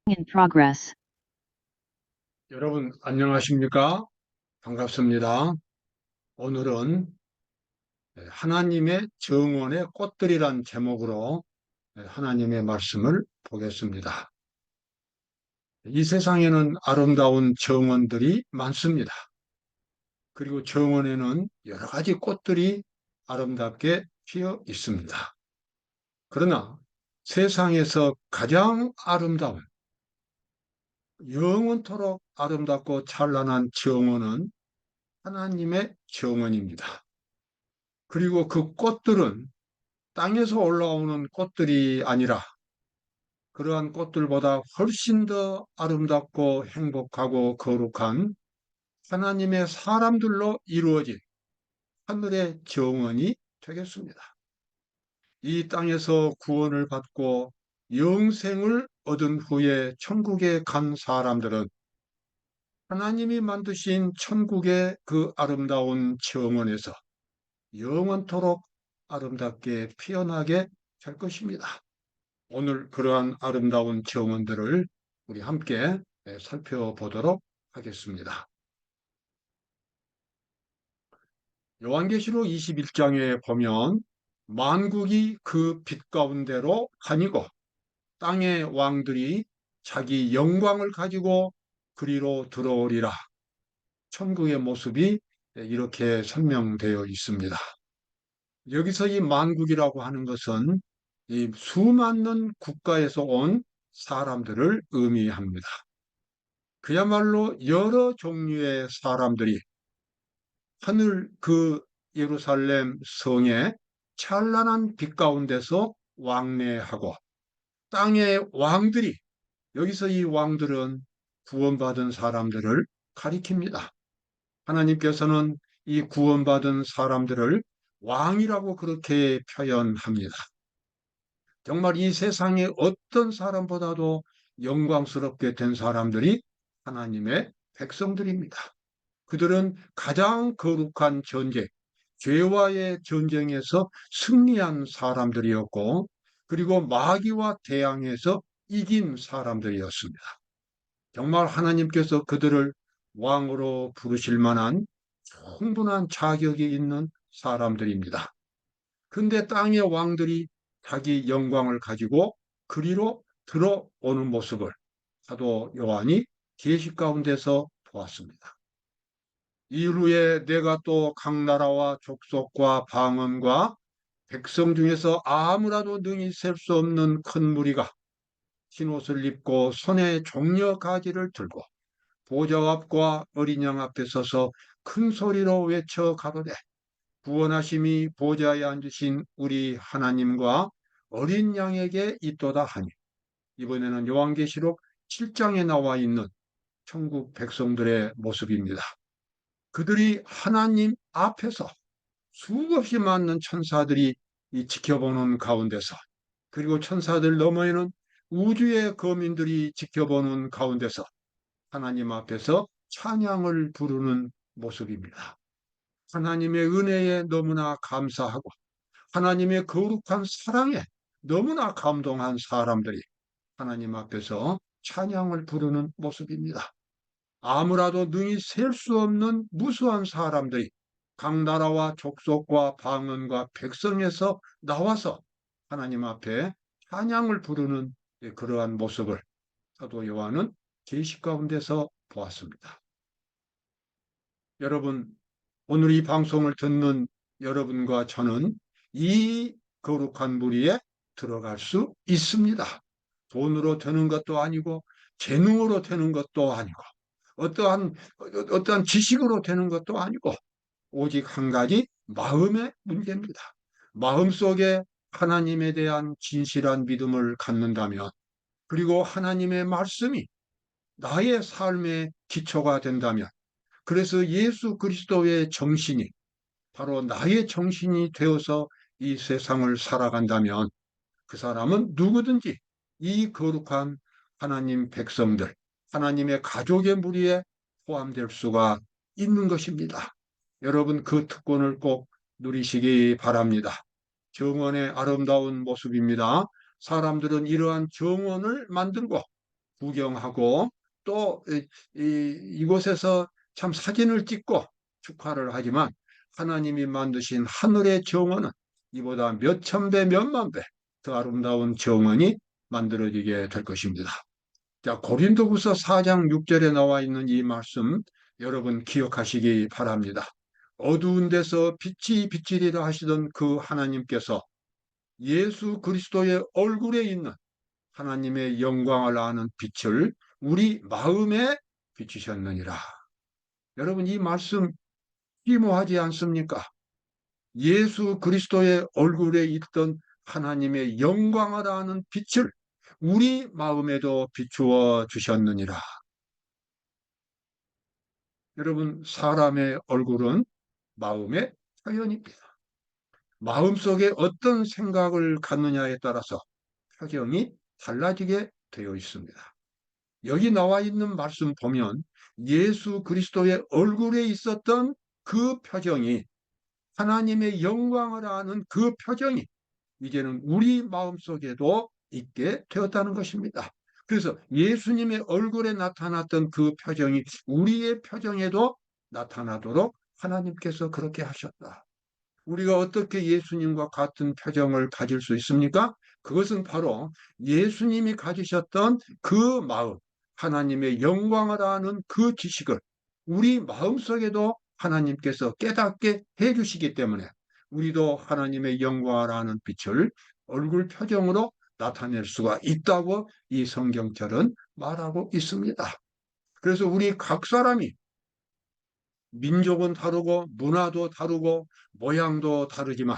in progress. 여러분 안녕하십니까? 반갑습니다. 오늘은 하나님의 정원의 꽃들이란 제목으로 하나님의 말씀을 보겠습니다. 이 세상에는 아름다운 정원들이 많습니다. 그리고 정원에는 여러 가지 꽃들이 아름답게 피어 있습니다. 그러나 세상에서 가장 아름다운 영원토록 아름답고 찬란한 정원은 하나님의 정원입니다. 그리고 그 꽃들은 땅에서 올라오는 꽃들이 아니라 그러한 꽃들보다 훨씬 더 아름답고 행복하고 거룩한 하나님의 사람들로 이루어진 하늘의 정원이 되겠습니다. 이 땅에서 구원을 받고 영생을 얻은 후에 천국에 간 사람들은 하나님이 만드신 천국의 그 아름다운 정원에서 영원토록 아름답게 피어나게 될 것입니다. 오늘 그러한 아름다운 정원들을 우리 함께 살펴보도록 하겠습니다. 요한계시록 21장에 보면 만국이 그 빛 가운데로 다니고 땅의 왕들이 자기 영광을 가지고 그리로 들어오리라. 천국의 모습이 이렇게 설명되어 있습니다. 여기서 이 만국이라고 하는 것은 이 수많은 국가에서 온 사람들을 의미합니다. 그야말로 여러 종류의 사람들이 하늘 그 예루살렘 성의 찬란한 빛 가운데서 왕래하고 땅의 왕들이 여기서 이 왕들은 구원받은 사람들을 가리킵니다. 하나님께서는 이 구원받은 사람들을 왕이라고 그렇게 표현합니다. 정말 이 세상의 어떤 사람보다도 영광스럽게 된 사람들이 하나님의 백성들입니다. 그들은 가장 거룩한 전쟁, 죄와의 전쟁에서 승리한 사람들이었고, 그리고 마귀와 대항해서 이긴 사람들이었습니다. 정말 하나님께서 그들을 왕으로 부르실 만한 충분한 자격이 있는 사람들입니다. 근데 땅의 왕들이 자기 영광을 가지고 그리로 들어오는 모습을 사도 요한이 계시 가운데서 보았습니다. 이후에 내가 또 각 나라와 족속과 방언과 백성 중에서 아무라도 능히 셀 수 없는 큰 무리가 흰옷을 입고 손에 종려 가지를 들고 보좌 앞과 어린 양 앞에 서서 큰 소리로 외쳐 가로되 구원하심이 보좌에 앉으신 우리 하나님과 어린 양에게 있도다 하니, 이번에는 요한계시록 7장에 나와 있는 천국 백성들의 모습입니다. 그들이 하나님 앞에서 수없이 많은 천사들이 지켜보는 가운데서, 그리고 천사들 너머에는 우주의 거민들이 지켜보는 가운데서 하나님 앞에서 찬양을 부르는 모습입니다. 하나님의 은혜에 너무나 감사하고 하나님의 거룩한 사랑에 너무나 감동한 사람들이 하나님 앞에서 찬양을 부르는 모습입니다. 아무라도 능히 셀 수 없는 무수한 사람들이 각 나라와 족속과 방언과 백성에서 나와서 하나님 앞에 찬양을 부르는 그러한 모습을 사도 요한은 계시 가운데서 보았습니다. 여러분, 오늘 이 방송을 듣는 여러분과 저는 이 거룩한 무리에 들어갈 수 있습니다. 돈으로 되는 것도 아니고 재능으로 되는 것도 아니고 어떠한 지식으로 되는 것도 아니고 오직 한 가지 마음의 문제입니다. 마음속에 하나님에 대한 진실한 믿음을 갖는다면, 그리고 하나님의 말씀이 나의 삶의 기초가 된다면, 그래서 예수 그리스도의 정신이 바로 나의 정신이 되어서 이 세상을 살아간다면 그 사람은 누구든지 이 거룩한 하나님 백성들, 하나님의 가족의 무리에 포함될 수가 있는 것입니다. 여러분, 그 특권을 꼭 누리시기 바랍니다. 정원의 아름다운 모습입니다. 사람들은 이러한 정원을 만들고 구경하고 또 이곳에서 참 사진을 찍고 축하를 하지만 하나님이 만드신 하늘의 정원은 이보다 몇 천 배, 몇만 배 더 아름다운 정원이 만들어지게 될 것입니다. 자, 고린도후서 4장 6절에 나와 있는 이 말씀 여러분 기억하시기 바랍니다. 어두운 데서 빛이 비치리라 하시던 그 하나님께서 예수 그리스도의 얼굴에 있는 하나님의 영광을 아는 빛을 우리 마음에 비추셨느니라. 여러분 이 말씀 심오하지 않습니까? 예수 그리스도의 얼굴에 있던 하나님의 영광을 아는 빛을 우리 마음에도 비추어 주셨느니라. 여러분 사람의 얼굴은 마음의 표현입니다. 마음속에 어떤 생각을 갖느냐에 따라서 표정이 달라지게 되어 있습니다. 여기 나와 있는 말씀 보면 예수 그리스도의 얼굴에 있었던 그 표정이 하나님의 영광을 아는 그 표정이 이제는 우리 마음속에도 있게 되었다는 것입니다. 그래서 예수님의 얼굴에 나타났던 그 표정이 우리의 표정에도 나타나도록 하나님께서 그렇게 하셨다. 우리가 어떻게 예수님과 같은 표정을 가질 수 있습니까? 그것은 바로 예수님이 가지셨던 그 마음, 하나님의 영광을 아는 그 지식을 우리 마음속에도 하나님께서 깨닫게 해주시기 때문에 우리도 하나님의 영광을 아는 빛을 얼굴 표정으로 나타낼 수가 있다고 이 성경절은 말하고 있습니다. 그래서 우리 각 사람이 민족은 다르고 문화도 다르고 모양도 다르지만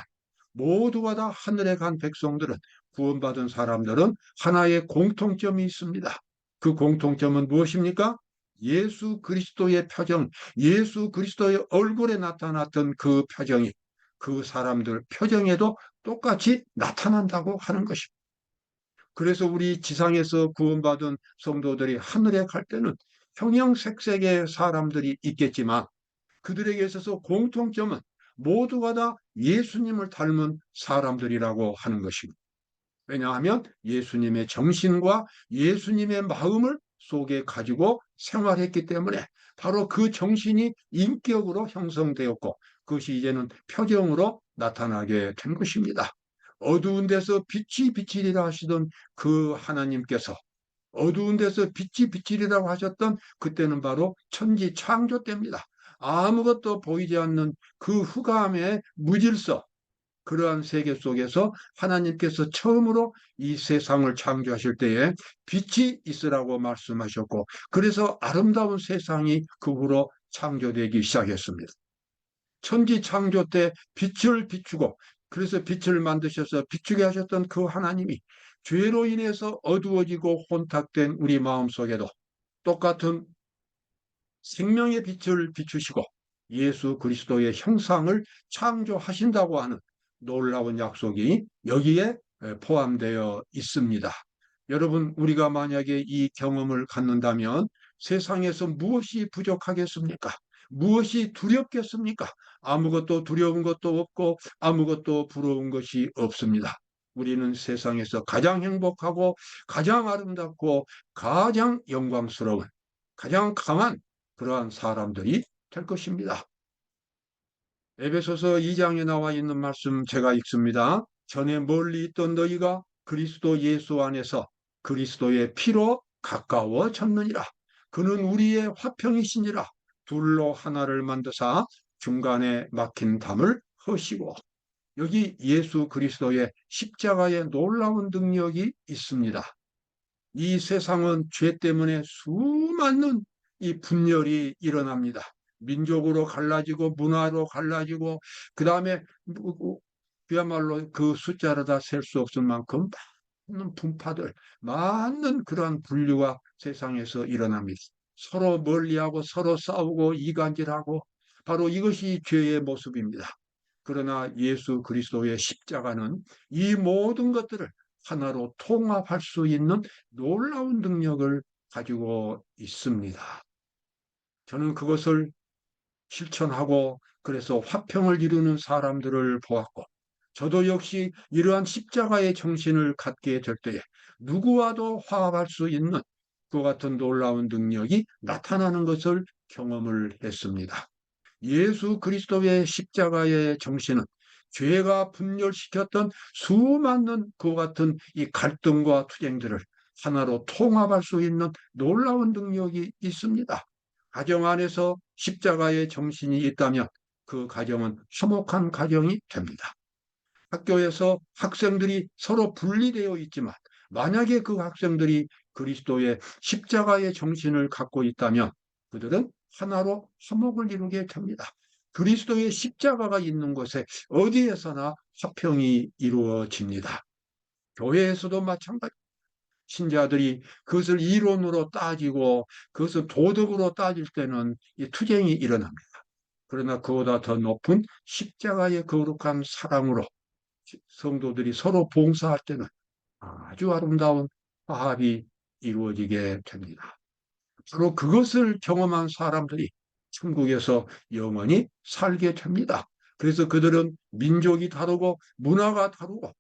모두가 다 하늘에 간 백성들은 구원받은 사람들은 하나의 공통점이 있습니다. 그 공통점은 무엇입니까? 예수 그리스도의 표정, 예수 그리스도의 얼굴에 나타났던 그 표정이 그 사람들 표정에도 똑같이 나타난다고 하는 것입니다. 그래서 우리 지상에서 구원받은 성도들이 하늘에 갈 때는 형형색색의 사람들이 있겠지만 그들에게 있어서 공통점은 모두가 다 예수님을 닮은 사람들이라고 하는 것입니다. 왜냐하면 예수님의 정신과 예수님의 마음을 속에 가지고 생활했기 때문에 바로 그 정신이 인격으로 형성되었고 그것이 이제는 표정으로 나타나게 된 것입니다. 어두운 데서 빛이 비치리라 하시던 그 하나님께서 어두운 데서 빛이 비치리라고 하셨던 그때는 바로 천지 창조 때입니다. 아무것도 보이지 않는 그 흑암의 무질서, 그러한 세계 속에서 하나님께서 처음으로 이 세상을 창조하실 때에 빛이 있으라고 말씀하셨고, 그래서 아름다운 세상이 그 후로 창조되기 시작했습니다. 천지 창조 때 빛을 비추고, 그래서 빛을 만드셔서 비추게 하셨던 그 하나님이 죄로 인해서 어두워지고 혼탁된 우리 마음속에도 똑같은 생명의 빛을 비추시고 예수 그리스도의 형상을 창조하신다고 하는 놀라운 약속이 여기에 포함되어 있습니다. 여러분, 우리가 만약에 이 경험을 갖는다면 세상에서 무엇이 부족하겠습니까? 무엇이 두렵겠습니까? 아무것도 두려운 것도 없고 아무것도 부러운 것이 없습니다. 우리는 세상에서 가장 행복하고 가장 아름답고 가장 영광스러운 가장 강한 그러한 사람들이 될 것입니다. 에베소서 2장에 나와 있는 말씀 제가 읽습니다. 전에 멀리 있던 너희가 그리스도 예수 안에서 그리스도의 피로 가까워졌느니라. 그는 우리의 화평이시니라. 둘로 하나를 만드사 중간에 막힌 담을 허시고. 여기 예수 그리스도의 십자가의 놀라운 능력이 있습니다. 이 세상은 죄 때문에 수많은 이 분열이 일어납니다. 민족으로 갈라지고 문화로 갈라지고 그다음에 그야말로 그 숫자로 다 셀 수 없을 만큼 많은 분파들, 많은 그러한 분류가 세상에서 일어납니다. 서로 멀리하고 서로 싸우고 이간질하고 바로 이것이 죄의 모습입니다. 그러나 예수 그리스도의 십자가는 이 모든 것들을 하나로 통합할 수 있는 놀라운 능력을 가지고 있습니다. 저는 그것을 실천하고 그래서 화평을 이루는 사람들을 보았고 저도 역시 이러한 십자가의 정신을 갖게 될 때에 누구와도 화합할 수 있는 그 같은 놀라운 능력이 나타나는 것을 경험을 했습니다. 예수 그리스도의 십자가의 정신은 죄가 분열시켰던 수많은 그 같은 이 갈등과 투쟁들을 하나로 통합할 수 있는 놀라운 능력이 있습니다. 가정 안에서 십자가의 정신이 있다면 그 가정은 화목한 가정이 됩니다. 학교에서 학생들이 서로 분리되어 있지만 만약에 그 학생들이 그리스도의 십자가의 정신을 갖고 있다면 그들은 하나로 화목을 이루게 됩니다. 그리스도의 십자가가 있는 곳에 어디에서나 화평이 이루어집니다. 교회에서도 마찬가지. 신자들이 그것을 이론으로 따지고 그것을 도덕으로 따질 때는 이 투쟁이 일어납니다. 그러나 그보다 더 높은 십자가의 거룩한 사랑으로 성도들이 서로 봉사할 때는 아주 아름다운 화합이 이루어지게 됩니다. 바로 그것을 경험한 사람들이 천국에서 영원히 살게 됩니다. 그래서 그들은 민족이 다르고 문화가 다르고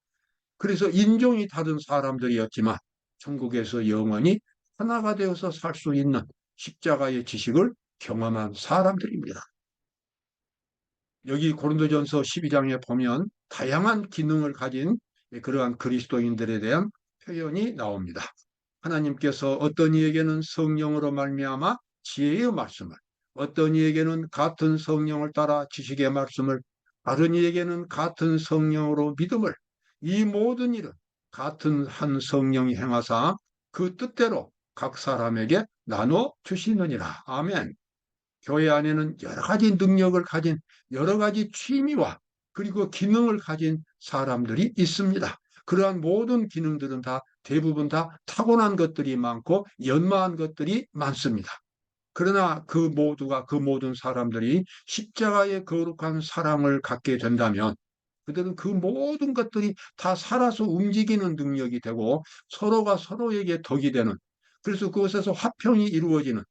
그래서 인종이 다른 사람들이었지만 천국에서 영원히 하나가 되어서 살 수 있는 십자가의 지식을 경험한 사람들입니다. 여기 고린도전서 12장에 보면 다양한 기능을 가진 그러한 그리스도인들에 대한 표현이 나옵니다. 하나님께서 어떤 이에게는 성령으로 말미암아 지혜의 말씀을, 어떤 이에게는 같은 성령을 따라 지식의 말씀을, 다른 이에게는 같은 성령으로 믿음을, 이 모든 일은 같은 한 성령이 행하사 그 뜻대로 각 사람에게 나눠 주시느니라. 아멘. 교회 안에는 여러 가지 능력을 가진 여러 가지 취미와 그리고 기능을 가진 사람들이 있습니다. 그러한 모든 기능들은 다 대부분 다 타고난 것들이 많고 연마한 것들이 많습니다. 그러나 그 모든 사람들이 십자가의 거룩한 사랑을 갖게 된다면 그들은 그 모든 것들이 다 살아서 움직이는 능력이 되고 서로가 서로에게 덕이 되는 그래서 그것에서 화평이 이루어지는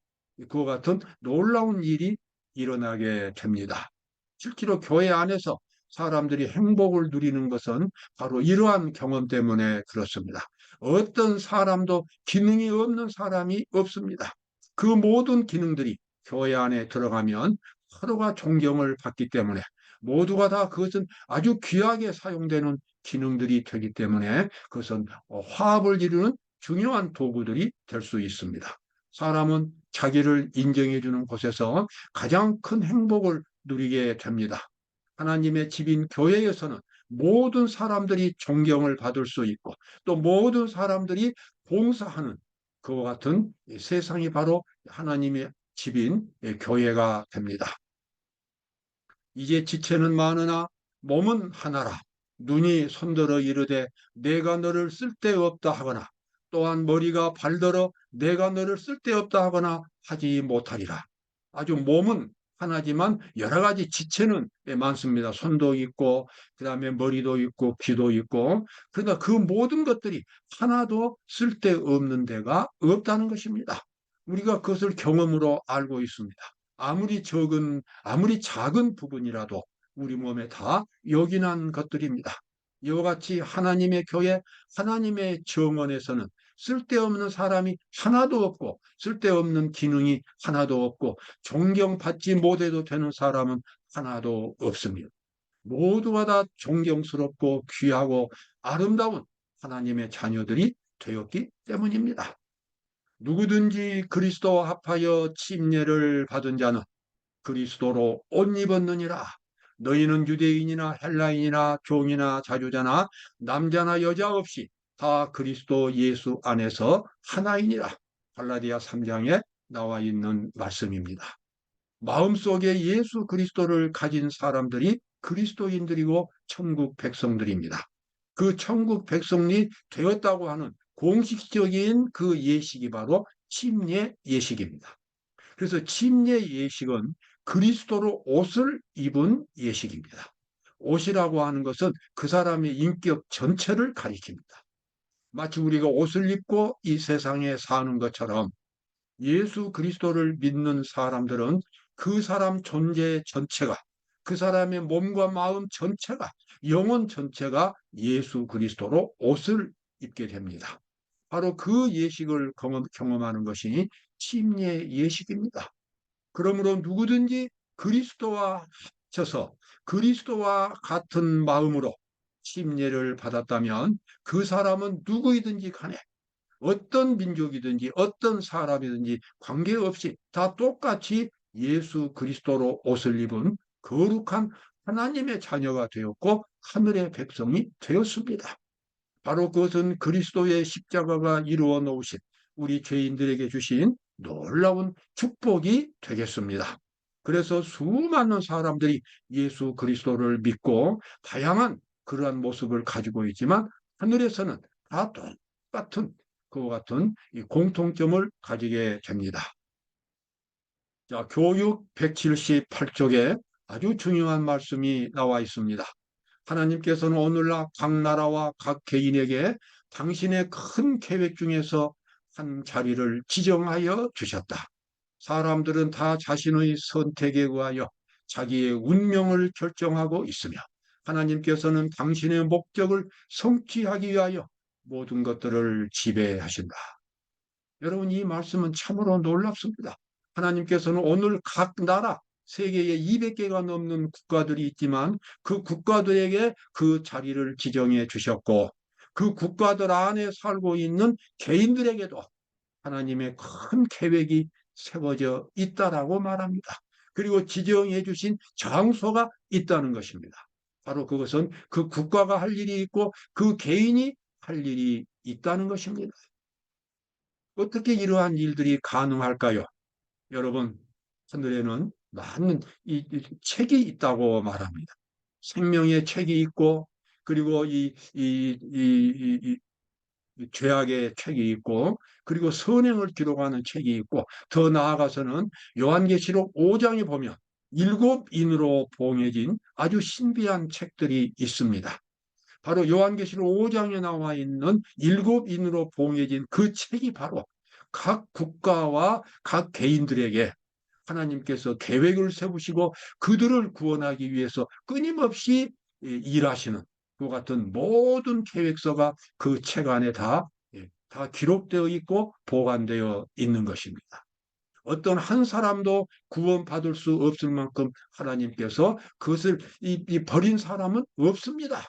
그와 같은 놀라운 일이 일어나게 됩니다. 실제로 교회 안에서 사람들이 행복을 누리는 것은 바로 이러한 경험 때문에 그렇습니다. 어떤 사람도 기능이 없는 사람이 없습니다. 그 모든 기능들이 교회 안에 들어가면 서로가 존경을 받기 때문에 모두가 다 그것은 아주 귀하게 사용되는 기능들이 되기 때문에 그것은 화합을 이루는 중요한 도구들이 될 수 있습니다. 사람은 자기를 인정해 주는 곳에서 가장 큰 행복을 누리게 됩니다. 하나님의 집인 교회에서는 모든 사람들이 존경을 받을 수 있고 또 모든 사람들이 봉사하는 그와 같은 세상이 바로 하나님의 집인 교회가 됩니다. 이제 지체는 많으나 몸은 하나라. 눈이 손들어 이르되 내가 너를 쓸데없다 하거나 또한 머리가 발들어 내가 너를 쓸데없다 하거나 하지 못하리라. 아주 몸은 하나지만 여러 가지 지체는 많습니다. 손도 있고 그다음에 머리도 있고 귀도 있고 그러나 그 모든 것들이 하나도 쓸데없는 데가 없다는 것입니다. 우리가 그것을 경험으로 알고 있습니다. 아무리 작은 부분이라도 우리 몸에 다 요긴한 것들입니다. 이와 같이 하나님의 교회, 하나님의 정원에서는 쓸데없는 사람이 하나도 없고 쓸데없는 기능이 하나도 없고 존경받지 못해도 되는 사람은 하나도 없습니다. 모두가 다 존경스럽고 귀하고 아름다운 하나님의 자녀들이 되었기 때문입니다. 누구든지 그리스도와 합하여 침례를 받은 자는 그리스도로 옷 입었느니라. 너희는 유대인이나 헬라인이나 종이나 자주자나 남자나 여자 없이 다 그리스도 예수 안에서 하나이니라. 갈라디아 3장에 나와 있는 말씀입니다. 마음속에 예수 그리스도를 가진 사람들이 그리스도인들이고 천국 백성들입니다. 그 천국 백성이 되었다고 하는 공식적인 그 예식이 바로 침례 예식입니다. 그래서 침례 예식은 그리스도로 옷을 입은 예식입니다. 옷이라고 하는 것은 그 사람의 인격 전체를 가리킵니다. 마치 우리가 옷을 입고 이 세상에 사는 것처럼 예수 그리스도를 믿는 사람들은 그 사람 존재 전체가 그 사람의 몸과 마음 전체가 영혼 전체가 예수 그리스도로 옷을 입게 됩니다. 바로 그 예식을 경험하는 것이 침례 예식입니다. 그러므로 누구든지 그리스도와 합쳐서 그리스도와 같은 마음으로 침례를 받았다면 그 사람은 누구이든지 간에 어떤 민족이든지 어떤 사람이든지 관계없이 다 똑같이 예수 그리스도로 옷을 입은 거룩한 하나님의 자녀가 되었고 하늘의 백성이 되었습니다. 바로 그것은 그리스도의 십자가가 이루어 놓으신 우리 죄인들에게 주신 놀라운 축복이 되겠습니다. 그래서 수많은 사람들이 예수 그리스도를 믿고 다양한 그러한 모습을 가지고 있지만 하늘에서는 다 똑같은 그와 같은 이 공통점을 가지게 됩니다. 자, 교육 178쪽에 아주 중요한 말씀이 나와 있습니다. 하나님께서는 오늘날 각 나라와 각 개인에게 당신의 큰 계획 중에서 한 자리를 지정하여 주셨다. 사람들은 다 자신의 선택에 의하여 자기의 운명을 결정하고 있으며 하나님께서는 당신의 목적을 성취하기 위하여 모든 것들을 지배하신다. 여러분, 이 말씀은 참으로 놀랍습니다. 하나님께서는 오늘 각 나라, 세계에 200개가 넘는 국가들이 있지만 그 국가들에게 그 자리를 지정해 주셨고 그 국가들 안에 살고 있는 개인들에게도 하나님의 큰 계획이 세워져 있다라고 말합니다. 그리고 지정해 주신 장소가 있다는 것입니다. 바로 그것은 그 국가가 할 일이 있고 그 개인이 할 일이 있다는 것입니다. 어떻게 이러한 일들이 가능할까요? 여러분, 하늘에는 많은 책이 있다고 말합니다. 생명의 책이 있고, 그리고 이 죄악의 책이 있고, 그리고 선행을 기록하는 책이 있고, 더 나아가서는 요한계시록 5장에 보면 일곱 인으로 봉해진 아주 신비한 책들이 있습니다. 바로 요한계시록 5장에 나와 있는 일곱 인으로 봉해진 그 책이 바로 각 국가와 각 개인들에게 하나님께서 계획을 세우시고 그들을 구원하기 위해서 끊임없이 일하시는 그 같은 모든 계획서가 그 책 안에 다 기록되어 있고 보관되어 있는 것입니다. 어떤 한 사람도 구원받을 수 없을 만큼 하나님께서 그것을 버린 사람은 없습니다.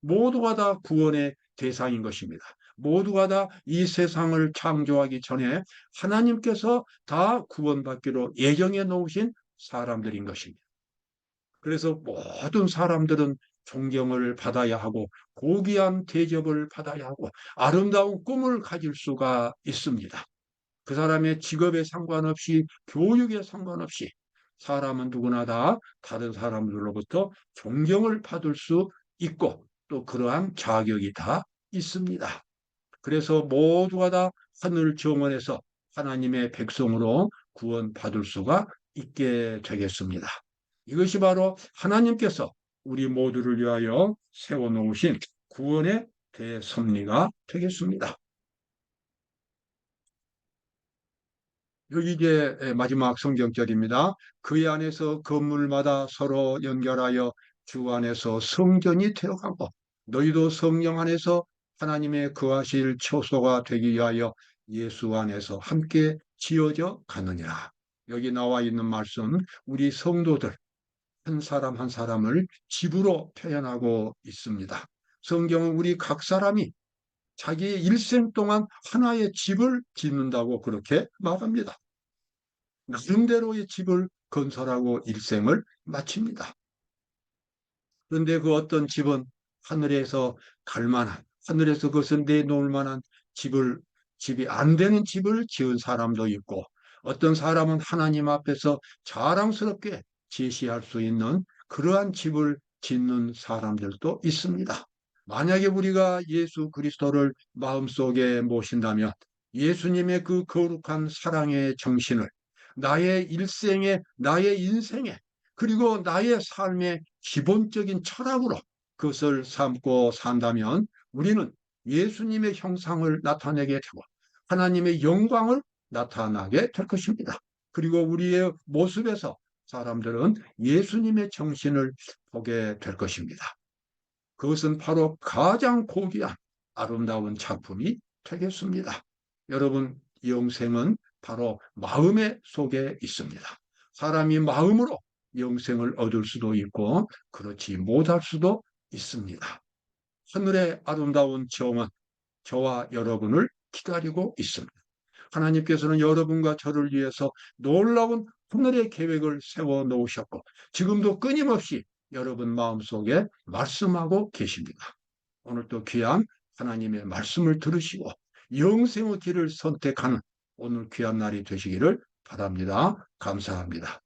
모두가 다 구원의 대상인 것입니다. 모두가 다 이 세상을 창조하기 전에 하나님께서 다 구원받기로 예정해 놓으신 사람들인 것입니다. 그래서 모든 사람들은 존경을 받아야 하고 고귀한 대접을 받아야 하고 아름다운 꿈을 가질 수가 있습니다. 그 사람의 직업에 상관없이 교육에 상관없이 사람은 누구나 다 다른 사람들로부터 존경을 받을 수 있고 또 그러한 자격이 다 있습니다. 그래서 모두가 다 하늘 정원에서 하나님의 백성으로 구원받을 수가 있게 되겠습니다. 이것이 바로 하나님께서 우리 모두를 위하여 세워놓으신 구원의 대섭리가 되겠습니다. 여기 이제 마지막 성경절입니다. 그 안에서 건물마다 서로 연결하여 주 안에서 성전이 되어가고 너희도 성령 안에서 하나님의 거하실 처소가 되기 위하여 예수 안에서 함께 지어져 가느니라. 여기 나와 있는 말씀 우리 성도들 한 사람 한 사람을 집으로 표현하고 있습니다. 성경은 우리 각 사람이 자기의 일생 동안 하나의 집을 짓는다고 그렇게 말합니다. 나름대로의 집을 건설하고 일생을 마칩니다. 그런데 그 어떤 집은 하늘에서 갈 만한, 하늘에서 그것을 내놓을 만한 집이 안 되는 집을 지은 사람도 있고, 어떤 사람은 하나님 앞에서 자랑스럽게 제시할 수 있는 그러한 집을 짓는 사람들도 있습니다. 만약에 우리가 예수 그리스도를 마음속에 모신다면 예수님의 그 거룩한 사랑의 정신을 나의 일생에, 나의 인생에, 그리고 나의 삶의 기본적인 철학으로 그것을 삼고 산다면 우리는 예수님의 형상을 나타내게 되고 하나님의 영광을 나타나게 될 것입니다. 그리고 우리의 모습에서 사람들은 예수님의 정신을 보게 될 것입니다. 그것은 바로 가장 고귀한 아름다운 작품이 되겠습니다. 여러분, 영생은 바로 마음의 속에 있습니다. 사람이 마음으로 영생을 얻을 수도 있고 그렇지 못할 수도 있습니다. 하늘의 아름다운 정은 저와 여러분을 기다리고 있습니다. 하나님께서는 여러분과 저를 위해서 놀라운 하늘의 계획을 세워 놓으셨고 지금도 끊임없이 여러분 마음속에 말씀하고 계십니다. 오늘도 귀한 하나님의 말씀을 들으시고 영생의 길을 선택하는 오늘 귀한 날이 되시기를 바랍니다. 감사합니다.